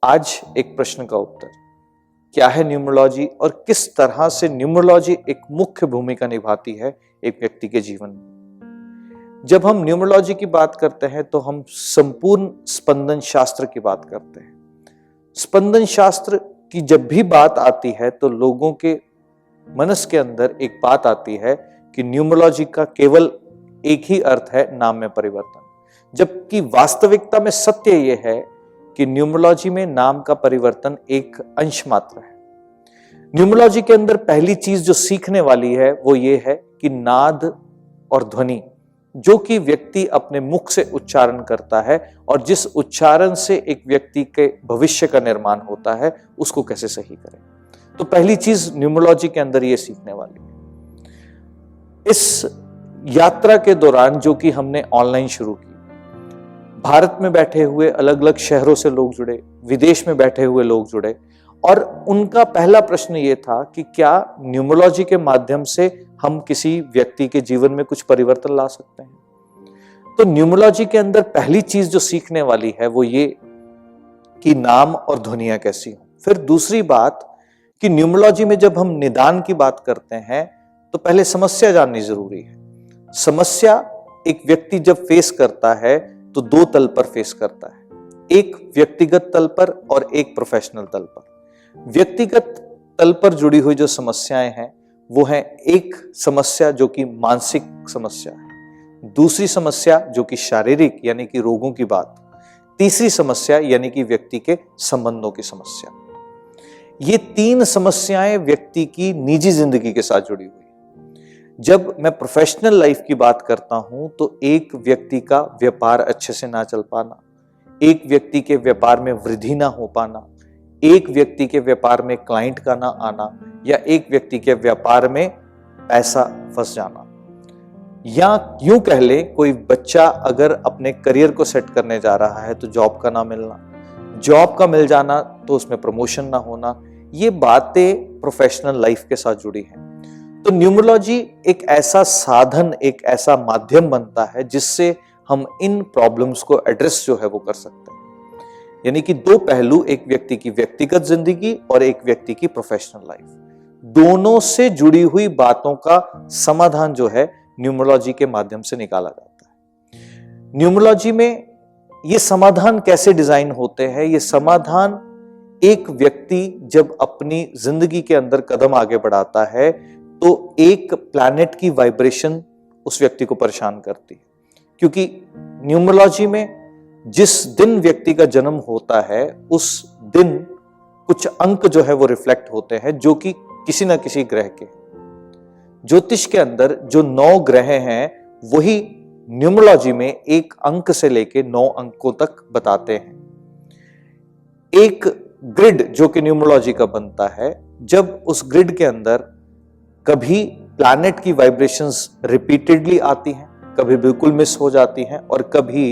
आज एक प्रश्न का उत्तर, क्या है न्यूमरोलॉजी और किस तरह से न्यूमरोलॉजी एक मुख्य भूमिका निभाती है एक व्यक्ति के जीवन में। जब हम न्यूमरोलॉजी की बात करते हैं तो हम संपूर्ण स्पंदन शास्त्र की बात करते हैं। स्पंदन शास्त्र की जब भी बात आती है तो लोगों के मनस के अंदर एक बात आती है कि न्यूमरोलॉजी का केवल एक ही अर्थ है, नाम में परिवर्तन, जबकि वास्तविकता में सत्य यह है कि न्यूमरोलॉजी में नाम का परिवर्तन एक अंश मात्र है। न्यूमरोलॉजी के अंदर पहली चीज जो सीखने वाली है वो ये है कि नाद और ध्वनि जो कि व्यक्ति अपने मुख से उच्चारण करता है और जिस उच्चारण से एक व्यक्ति के भविष्य का निर्माण होता है उसको कैसे सही करें। तो पहली चीज न्यूमरोलॉजी के अंदर ये सीखने वाली है। इस यात्रा के दौरान जो कि हमने ऑनलाइन शुरू की, भारत में बैठे हुए अलग अलग शहरों से लोग जुड़े, विदेश में बैठे हुए लोग जुड़े और उनका पहला प्रश्न ये था कि क्या न्यूमरोलॉजी के माध्यम से हम किसी व्यक्ति के जीवन में कुछ परिवर्तन ला सकते हैं। तो न्यूमरोलॉजी के अंदर पहली चीज जो सीखने वाली है वो ये कि नाम और ध्वनियां कैसी हो। फिर दूसरी बात कि न्यूमरोलॉजी में जब हम निदान की बात करते हैं तो पहले समस्या जाननी जरूरी है। समस्या एक व्यक्ति जब फेस करता है तो दो तल पर फेस करता है, एक व्यक्तिगत तल पर और एक प्रोफेशनल तल पर। व्यक्तिगत तल पर जुड़ी हुई जो समस्याएं हैं वो है एक समस्या जो कि मानसिक समस्या है, दूसरी समस्या जो कि शारीरिक यानी कि रोगों की बात, तीसरी समस्या यानी कि व्यक्ति के संबंधों की समस्या। ये तीन समस्याएं व्यक्ति की निजी जिंदगी के साथ जुड़ी हुई। जब मैं प्रोफेशनल लाइफ की बात करता हूं तो एक व्यक्ति का व्यापार अच्छे से ना चल पाना, एक व्यक्ति के व्यापार में वृद्धि ना हो पाना, एक व्यक्ति के व्यापार में क्लाइंट का ना आना या एक व्यक्ति के व्यापार में पैसा फंस जाना, या यूं कह ले कोई बच्चा अगर अपने करियर को सेट करने जा रहा है तो जॉब का ना मिलना, जॉब का मिल जाना तो उसमें प्रमोशन ना होना, ये बातें प्रोफेशनल लाइफ के साथ जुड़ी हैं। तो न्यूमरोलॉजी एक ऐसा साधन, एक ऐसा माध्यम बनता है जिससे हम इन प्रॉब्लम्स को एड्रेस जो है वो कर सकते हैं। यानी कि दो पहलू, एक व्यक्ति की व्यक्तिगत जिंदगी और एक व्यक्ति की प्रोफेशनल लाइफ, दोनों से जुड़ी हुई बातों का समाधान जो है न्यूमरोलॉजी के माध्यम से निकाला जाता है। न्यूमरोलॉजी में ये समाधान कैसे डिजाइन होते हैं? ये समाधान एक व्यक्ति जब अपनी जिंदगी के अंदर कदम आगे बढ़ाता है तो एक प्लैनेट की वाइब्रेशन उस व्यक्ति को परेशान करती है, क्योंकि न्यूमरोलॉजी में जिस दिन व्यक्ति का जन्म होता है उस दिन कुछ अंक जो है वो रिफ्लेक्ट होते हैं जो कि किसी ना किसी ग्रह के। ज्योतिष के अंदर जो 9 ग्रह हैं वही न्यूमरोलॉजी में एक अंक से लेके 9 अंकों तक बताते हैं। एक ग्रिड जो कि न्यूमरोलॉजी का बनता है, जब उस ग्रिड के अंदर कभी प्लैनेट की वाइब्रेशंस रिपीटेडली आती हैं, कभी बिल्कुल मिस हो जाती हैं और कभी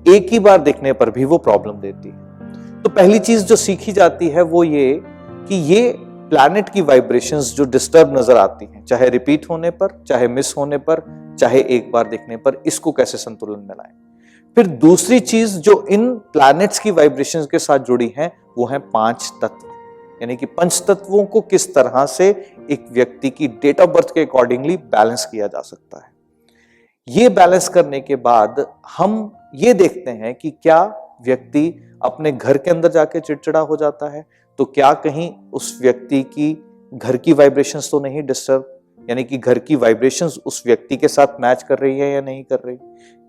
एक ही बार देखने पर भी वो प्रॉब्लम देती है। तो पहली चीज जो सीखी जाती है वो ये कि ये प्लैनेट की वाइब्रेशंस जो डिस्टर्ब नजर आती हैं, चाहे रिपीट होने पर, चाहे मिस होने पर, चाहे एक बार देखने पर, इसको कैसे संतुलन में लाएं। फिर दूसरी चीज जो इन प्लैनेट्स की वाइब्रेशंस के साथ जुड़ी है वो है 5 तत्व, यानी कि पंच तत्वों को किस तरह से एक व्यक्ति की डेट ऑफ बर्थ के अकॉर्डिंगली बैलेंस किया जा सकता है। ये बैलेंस करने के बाद हम ये देखते हैं कि क्या व्यक्ति अपने घर के अंदर जाके चिड़चिड़ा हो जाता है तो क्या कहीं उस व्यक्ति की घर की वाइब्रेशंस तो नहीं डिस्टर्ब, यानी कि घर की वाइब्रेशंस उस व्यक्ति के साथ मैच कर रही है या नहीं कर रही,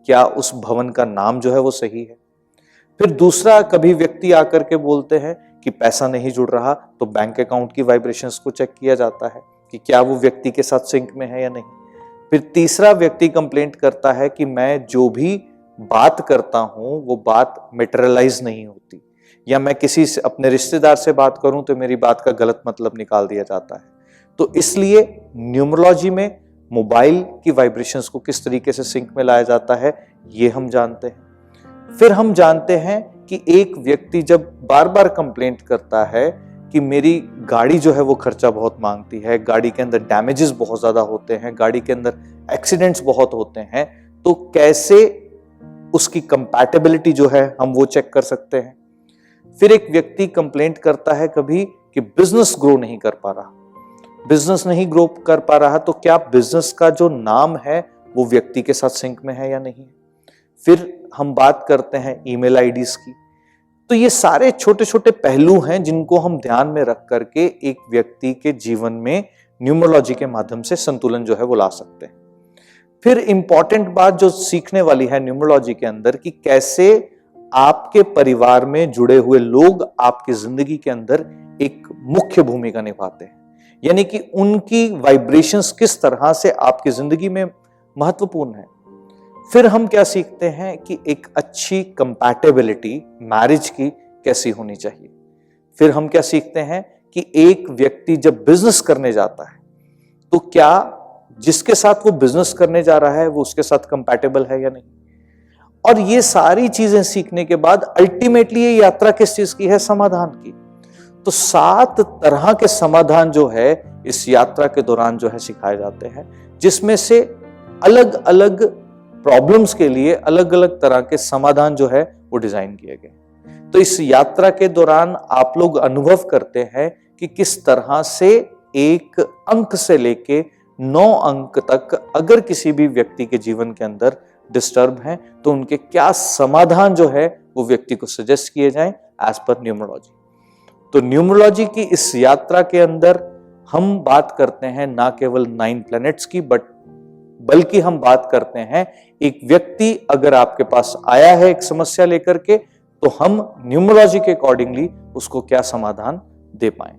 क्या उस भवन का नाम जो है वो सही है। फिर दूसरा, कभी व्यक्ति आकर के बोलते हैं कि पैसा नहीं जुड़ रहा तो बैंक अकाउंट की वाइब्रेशंस को चेक किया जाता है कि क्या वो व्यक्ति के साथ सिंक में है या नहीं। फिर तीसरा व्यक्ति कंप्लेंट करता है कि मैं जो भी बात करता हूं वो बात मटेरियलाइज नहीं होती, या मैं किसी से अपने रिश्तेदार से बात करूं तो मेरी बात का गलत मतलब निकाल दिया जाता है। तो इसलिए न्यूमरोलॉजी में मोबाइल की वाइब्रेशंस को किस तरीके से सिंक में लाया जाता है ये हम जानते हैं। फिर हम जानते हैं कि एक व्यक्ति जब बार बार कंप्लेंट करता है कि मेरी गाड़ी जो है वो खर्चा बहुत मांगती है, गाड़ी के अंदर डैमेजेस बहुत ज्यादा होते हैं, गाड़ी के अंदर एक्सीडेंट्स बहुत होते हैं, तो कैसे उसकी कंपैटिबिलिटी जो है हम वो चेक कर सकते हैं। फिर एक व्यक्ति कंप्लेंट करता है कभी कि बिजनेस ग्रो नहीं कर पा रहा। बिजनेस नहीं ग्रो कर पा रहा तो क्या बिजनेस का जो नाम है वो व्यक्ति के साथ सिंक में है या नहीं। फिर हम बात करते हैं ईमेल आईडीज की। तो ये सारे छोटे छोटे पहलू हैं जिनको हम ध्यान में रख करके एक व्यक्ति के जीवन में न्यूमरोलॉजी के माध्यम से संतुलन जो है वो ला सकते हैं। फिर इंपॉर्टेंट बात जो सीखने वाली है न्यूमरोलॉजी के अंदर कि कैसे आपके परिवार में जुड़े हुए लोग आपकी जिंदगी के अंदर एक मुख्य भूमिका निभाते हैं, यानी कि उनकी वाइब्रेशंस किस तरह से आपकी जिंदगी में महत्वपूर्ण है। फिर हम क्या सीखते हैं कि एक अच्छी कंपैटिबिलिटी मैरिज की कैसी होनी चाहिए। फिर हम क्या सीखते हैं कि एक व्यक्ति जब बिजनेस करने जाता है तो क्या जिसके साथ वो बिजनेस करने जा रहा है वो उसके साथ कंपैटिबल है या नहीं। और ये सारी चीजें सीखने के बाद अल्टीमेटली ये यात्रा किस चीज की है, समाधान की। तो 7 तरह के समाधान जो है इस यात्रा के दौरान जो है सिखाए जाते हैं, जिसमें से अलग अलग प्रॉब्लम्स के लिए अलग अलग तरह के समाधान जो है वो डिजाइन किए गए। तो इस यात्रा के दौरान आप लोग अनुभव करते हैं कि किस तरह से एक अंक से लेके 9 अंक तक अगर किसी भी व्यक्ति के जीवन के अंदर डिस्टर्ब हैं तो उनके क्या समाधान जो है वो व्यक्ति को सजेस्ट किए जाएं एज पर न्यूमरोलॉजी। तो न्यूमरोलॉजी की इस यात्रा के अंदर हम बात करते हैं ना केवल 9 प्लैनेट्स की बल्कि हम बात करते हैं एक व्यक्ति अगर आपके पास आया है एक समस्या लेकर के तो हम न्यूमरोलॉजी के अकॉर्डिंगली उसको क्या समाधान दे पाएं।